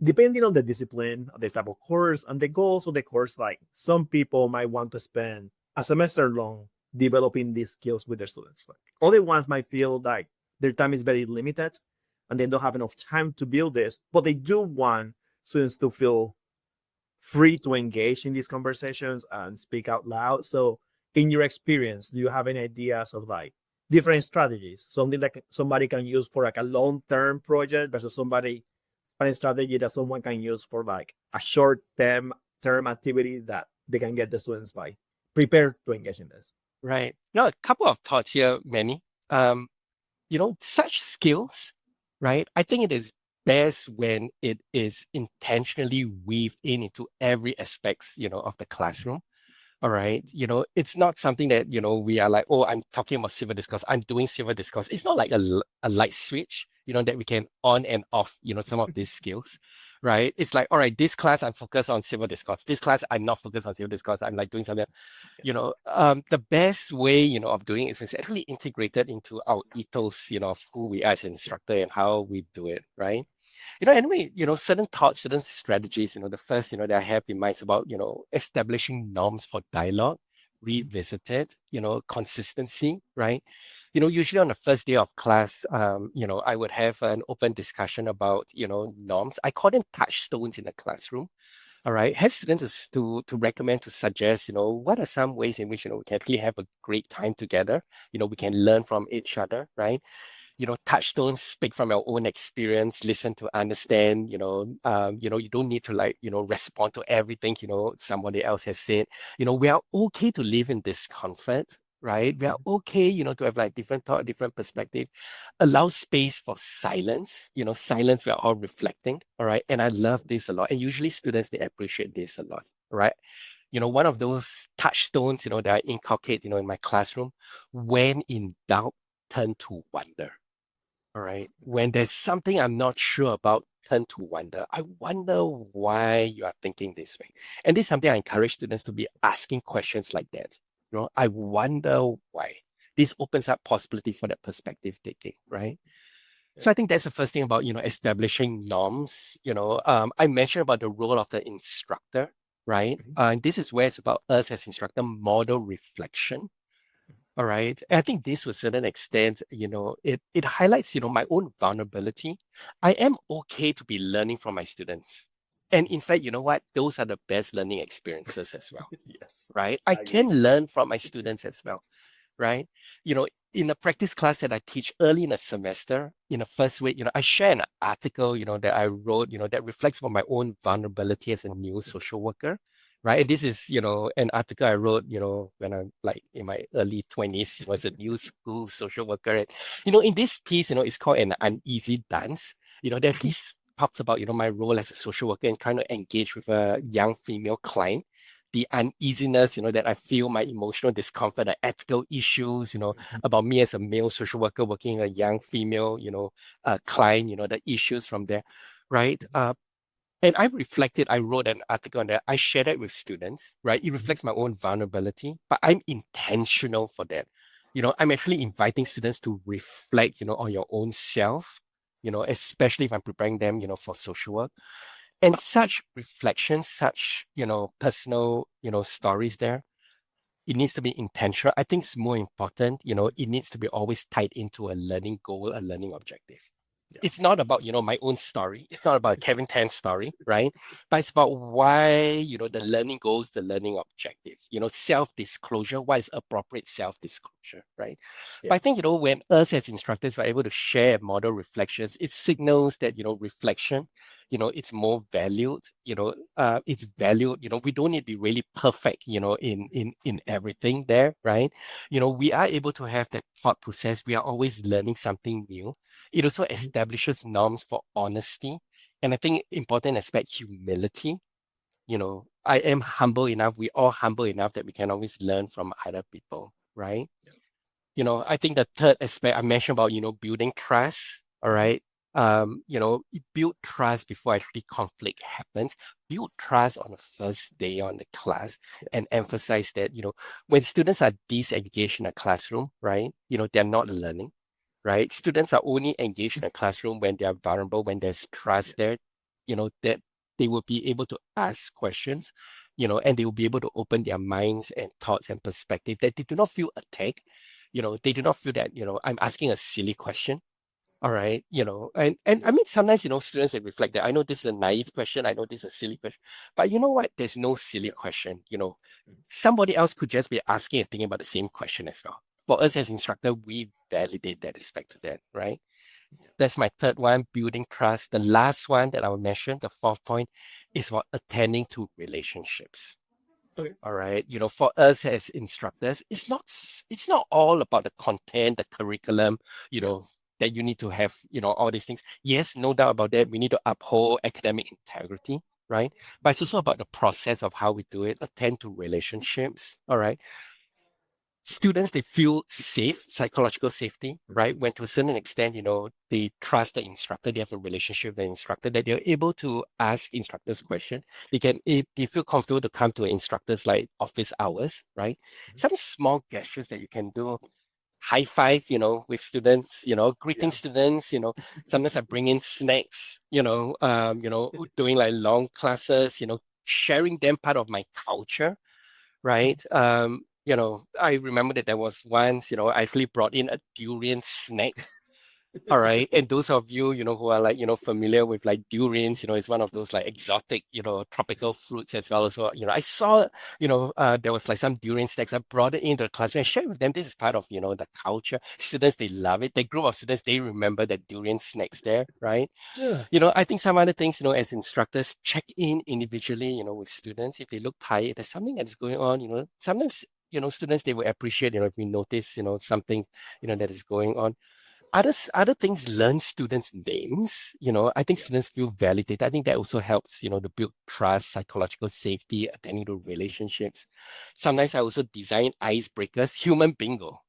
Depending on the discipline, the type of course, and the goals of the course, like some people might want to spend a semester long developing these skills with their students. Like other ones might feel like their time is very limited and they don't have enough time to build this, but they do want students to feel free to engage in these conversations and speak out loud. So, in your experience, do you have any ideas of like different strategies? Something like somebody can use for like a long-term project versus a strategy that someone can use for like a short term activity that they can get the students by prepared to engage in this. Right. A couple of thoughts here, Manny. Um, such skills, right? I think it is best when it is intentionally weaved into every aspects, of the classroom. All right. It's not something that, we are like, oh, I'm talking about civil discourse. I'm doing civil discourse. It's not like a light switch, that we can on and off, some of these skills, right? It's like, all right, this class I'm focused on civil discourse. This class I'm not focused on civil discourse. I'm like doing something, the best way, of doing it is actually integrated into our ethos, of who we are as an instructor and how we do it, right? Anyway, certain thoughts, certain strategies, the first, that I have in mind is about, establishing norms for dialogue, revisited, consistency, right? Usually on the first day of class, I would have an open discussion about, norms. I call them touchstones in the classroom. All right. Have students to recommend, to suggest, what are some ways in which, we can actually have a great time together. We can learn from each other, right? Touchstones, speak from your own experience, listen to understand, you don't need to like, respond to everything, somebody else has said. We are okay to live in discomfort, right? We are okay, to have like different thought, different perspective. Allow space for silence, silence, we are all reflecting, all right? And I love this a lot. And usually students, they appreciate this a lot, right? One of those touchstones, that I inculcate, in my classroom, when in doubt, turn to wonder. All right. When there's something I'm not sure about, turn to wonder. I wonder why you are thinking this way. And this is something I encourage students to be asking questions like that. I wonder why. This opens up possibility for that perspective taking, right? So I think that's the first thing about, establishing norms. I mentioned about the role of the instructor, right? And this is where it's about us as instructor model reflection. All right. And I think this to a certain extent, it highlights, my own vulnerability. I am okay to be learning from my students. And in fact, you know what? Those are the best learning experiences as well, Yes, right? I I agree. can learn from my students as well, right? In a practice class that I teach early in a semester, in the first week, I share an article, that I wrote, that reflects on my own vulnerability as a new social worker, right? And this is, an article I wrote, when I'm like in my early 20s, was a new school social worker. And, in this piece, it's called An Uneasy Dance. There actually talks about, my role as a social worker and trying to engage with a young female client, the uneasiness, that I feel, my emotional discomfort, the ethical issues, about me as a male social worker working a young female, client, the issues from there, right? And I wrote an article on that. I shared it with students, right? It reflects my own vulnerability, but I'm intentional for that. I'm actually inviting students to reflect, on your own self, especially if I'm preparing them, for social work. And such reflections, such, personal, stories there, it needs to be intentional. I think it's more important, it needs to be always tied into a learning goal, a learning objective. Yeah. It's not about, my own story. It's not about Kevin Tan's story, right? But it's about why, the learning goals, the learning objective, self-disclosure, what is appropriate self-disclosure, right? But Yeah. I think, when us as instructors are able to share model reflections, it signals that, reflection, it's more valued, it's valued, we don't need to be really perfect, in everything there, right? We are able to have that thought process. We are always learning something new. It also establishes norms for honesty. And I think important aspect, humility. I am humble enough, we all humble enough that we can always learn from other people, right? I think the third aspect I mentioned about, building trust, all right? Build trust before actually conflict happens. Build trust on the first day on the class and emphasize that, when students are disengaged in a classroom, right? They're not learning. right? Students are only engaged in a classroom when they are vulnerable, when there's trust there, that they will be able to ask questions, and they will be able to open their minds and thoughts and perspective, that they do not feel attacked. They do not feel that, I'm asking a silly question. All right, and I mean, sometimes, students, they reflect that. I know this is a naive question. I know this is a silly question, but you know what? There's no silly question. Somebody else could just be asking and thinking about the same question as well. For us as instructor, we validate that aspect of that, right? That's my third one, building trust. The last one that I will mention, the fourth point, is about attending to relationships. Okay. All right. For us as instructors, it's not all about the content, the curriculum, that you need to have, all these things. Yes, no doubt about that. We need to uphold academic integrity, right? But it's also about the process of how we do it, attend to relationships. All right. Students, they feel safe, psychological safety, right? When to a certain extent, they trust the instructor, they have a relationship with the instructor, that they're able to ask instructors questions. If they feel comfortable to come to instructors like office hours, right? Some small gestures that you can do, high five, with students, greeting Yeah. students, sometimes I bring in snacks, doing like long classes, sharing them part of my culture, right? I remember that there was once, I actually brought in a durian snack. All right. And those of you, who are like, familiar with like durians, it's one of those like exotic, tropical fruits as well. So, I saw, there was like some durian snacks. I brought it into the classroom and shared with them. This is part of, the culture. Students, they love it. The group of students, they remember that durian snacks there, right? Yeah. I think some other things, as instructors, check in individually, with students. If they look tired, if there's something that's going on, sometimes, students, they will appreciate, if we notice, something, that is going on. Other things, learn students' names. I think Yeah. students feel validated. I think that also helps, to build trust, psychological safety, attending to relationships. Sometimes I also design icebreakers, human bingo.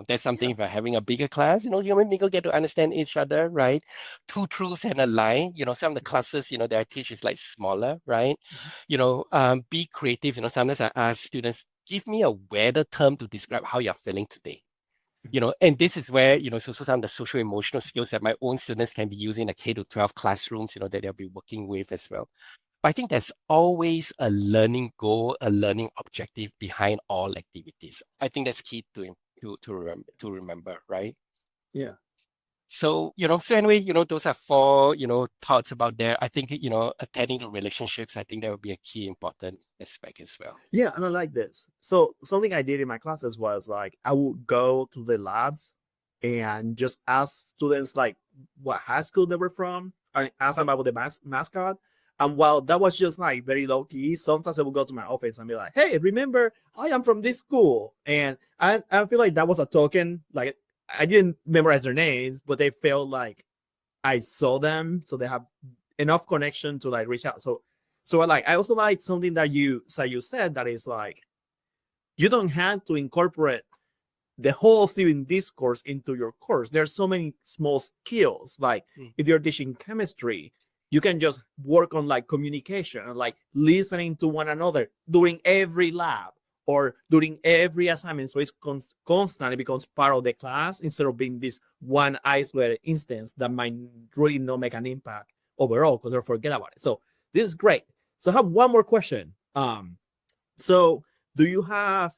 That's something, Yeah. if you're having a bigger class, human bingo, get to understand each other, right? Two truths and a lie. Some of the classes, that I teach is like smaller, right? Be creative. Sometimes I ask students, give me a weather term to describe how you're feeling today. And this is where, it's also some of the social emotional skills that my own students can be using in the K to 12 classrooms, that they'll be working with as well. But I think there's always a learning goal, a learning objective behind all activities. I think that's key to remember, right? Yeah. So anyway, those are four, thoughts about there. I think, attending to relationships, I think that would be a key important aspect as well. Yeah, and I like this. So something I did in my classes was like I would go to the labs and just ask students like what high school they were from. I ask them about the mascot. And while that was just like very low key, sometimes I would go to my office and be like, "Hey, remember I am from this school," and I feel like that was a token. Like I didn't memorize their names, but they felt like I saw them, so they have enough connection to like reach out. So I also like something that you said, that is like you don't have to incorporate the whole student discourse into your course. There's so many small skills. Like Mm. if you're teaching chemistry, you can just work on like communication and like listening to one another during every lab or during every assignment. So it's constant. It becomes part of the class instead of being this one isolated instance that might really not make an impact overall because they'll forget about it. So this is great. So I have one more question. So do you have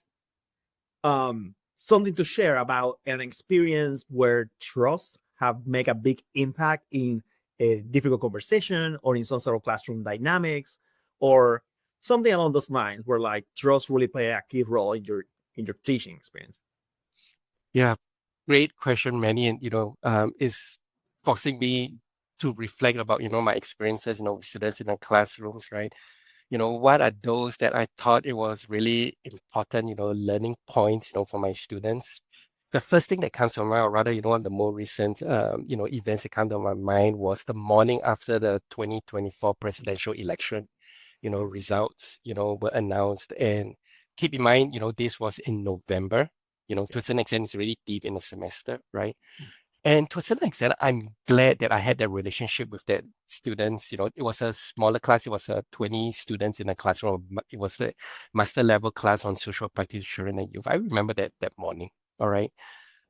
something to share about an experience where trust have make a big impact in a difficult conversation or in some sort of classroom dynamics or something along those lines where like trust really play a key role in your teaching experience? Yeah, great question, Manny, and is forcing me to reflect about my experiences, with students in the classrooms, right? What are those that I thought it was really important, learning points, for my students? The first thing that comes to mind, or rather, one of the more recent, events that come to my mind was the morning after the 2024 presidential election, results, were announced. And keep in mind, this was in November, Yeah. to a certain extent, it's really deep in the semester, right? And to a certain extent, I'm glad that I had that relationship with that students. It was a smaller class. It was 20 students in a classroom. It was a master level class on social practice children and youth. I remember that morning. All right.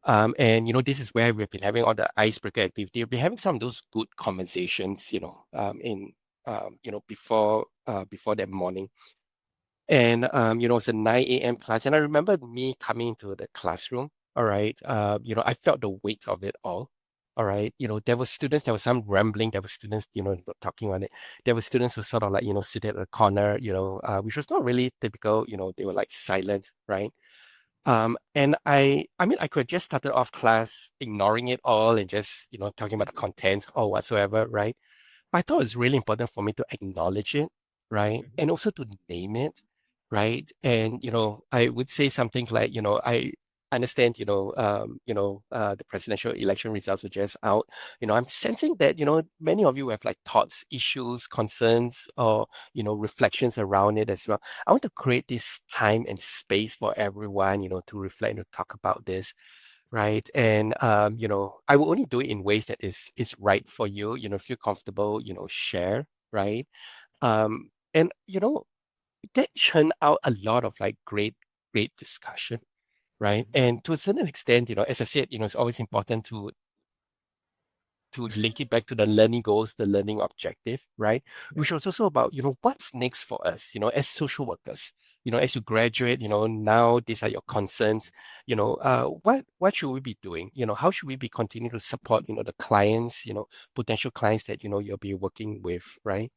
And this is where we've been having all the icebreaker activity. We've been having some of those good conversations, before that morning. And it's a 9 a.m. class. And I remember me coming into the classroom, all right. I felt the weight of it all. All right. There were students, there was some rambling, there were students, not talking on it. There were students who sort of like, sit at a corner, which was not really typical, they were like silent, right? And I mean, I could have just started off class ignoring it all and just, talking about the content or whatsoever, right? But I thought it was really important for me to acknowledge it, right? And also to name it, right? And, I would say something like, I understand, the presidential election results were just out. I'm sensing that, many of you have like thoughts, issues, concerns, or, reflections around it as well. I want to create this time and space for everyone, to reflect and to talk about this, right? And I will only do it in ways that is right for you, feel comfortable, share, right? And that churned out a lot of like great discussion, right? And to a certain extent, as I said, it's always important to link it back to the learning goals, the learning objective, right? Which was also about, what's next for us, as social workers, as you graduate, now these are your concerns, what should we be doing? How should we be continuing to support, the clients, potential clients that, you'll be working with, right?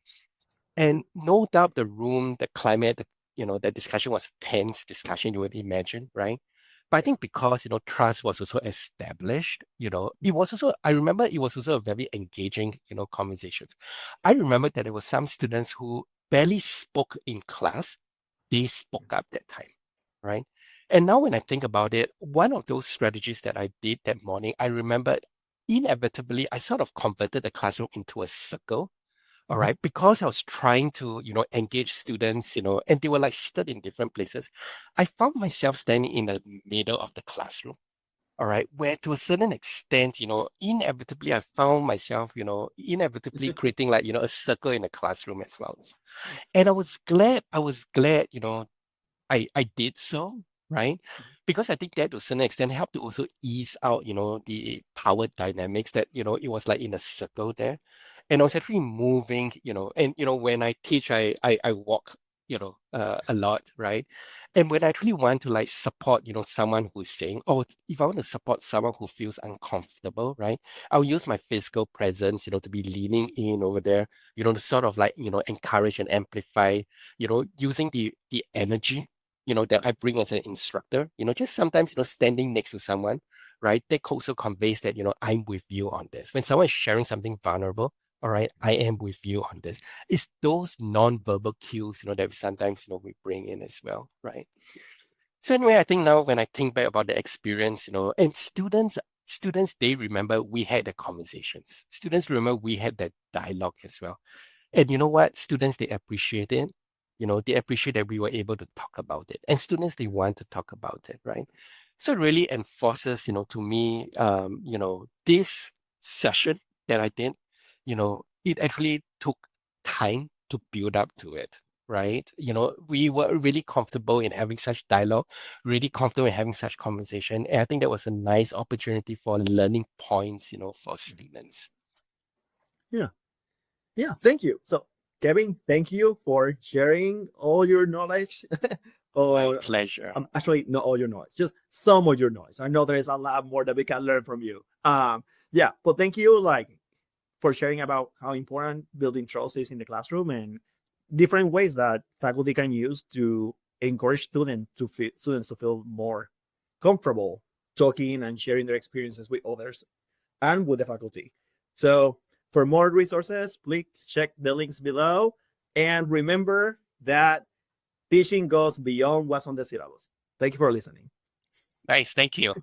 And no doubt the room, the climate, that discussion was a tense discussion, you would imagine, right? But I think because, trust was also established, it was also, I remember it was also a very engaging, conversations. I remember that there were some students who barely spoke in class. They spoke up that time, right? And now when I think about it, one of those strategies that I did that morning, I remember inevitably, I sort of converted the classroom into a circle, all right, because I was trying to, engage students, and they were like stood in different places. I found myself standing in the middle of the classroom, all right, where to a certain extent, inevitably I found myself, inevitably creating like, a circle in the classroom as well. And I was glad, I did so, right? Because I think that to a certain extent helped to also ease out, the power dynamics that, it was like in a circle there. And I was actually moving, and when I teach, I walk, a lot, right? And when I actually want to like support, someone who's saying, oh, if I want to support someone who feels uncomfortable, right? I'll use my physical presence, to be leaning in over there, to sort of like, encourage and amplify, using the energy, that I bring as an instructor, just sometimes, standing next to someone, right? That also conveys that, I'm with you on this. When someone is sharing something vulnerable, all right, I am with you on this. It's those non-verbal cues, that sometimes, we bring in as well, right? So anyway, I think now when I think back about the experience, and students, they remember we had the conversations. Students remember we had that dialogue as well. And you know what? Students, they appreciate it. They appreciate that we were able to talk about it. And students, they want to talk about it, right? So it really enforces, to me, this session that I did, it actually took time to build up to it, right? We were really comfortable in having such dialogue, really comfortable in having such conversation. And I think that was a nice opportunity for learning points, for students. Yeah. Yeah. Thank you. So, Kevin, thank you for sharing all your knowledge. My or pleasure. actually, not all your knowledge, just some of your knowledge. I know there is a lot more that we can learn from you. Yeah, but thank you, like, for sharing about how important building trust is in the classroom and different ways that faculty can use to encourage students to feel more comfortable talking and sharing their experiences with others and with the faculty. So for more resources, please check the links below. And remember that teaching goes beyond what's on the syllabus. Thank you for listening. Nice. Thank you.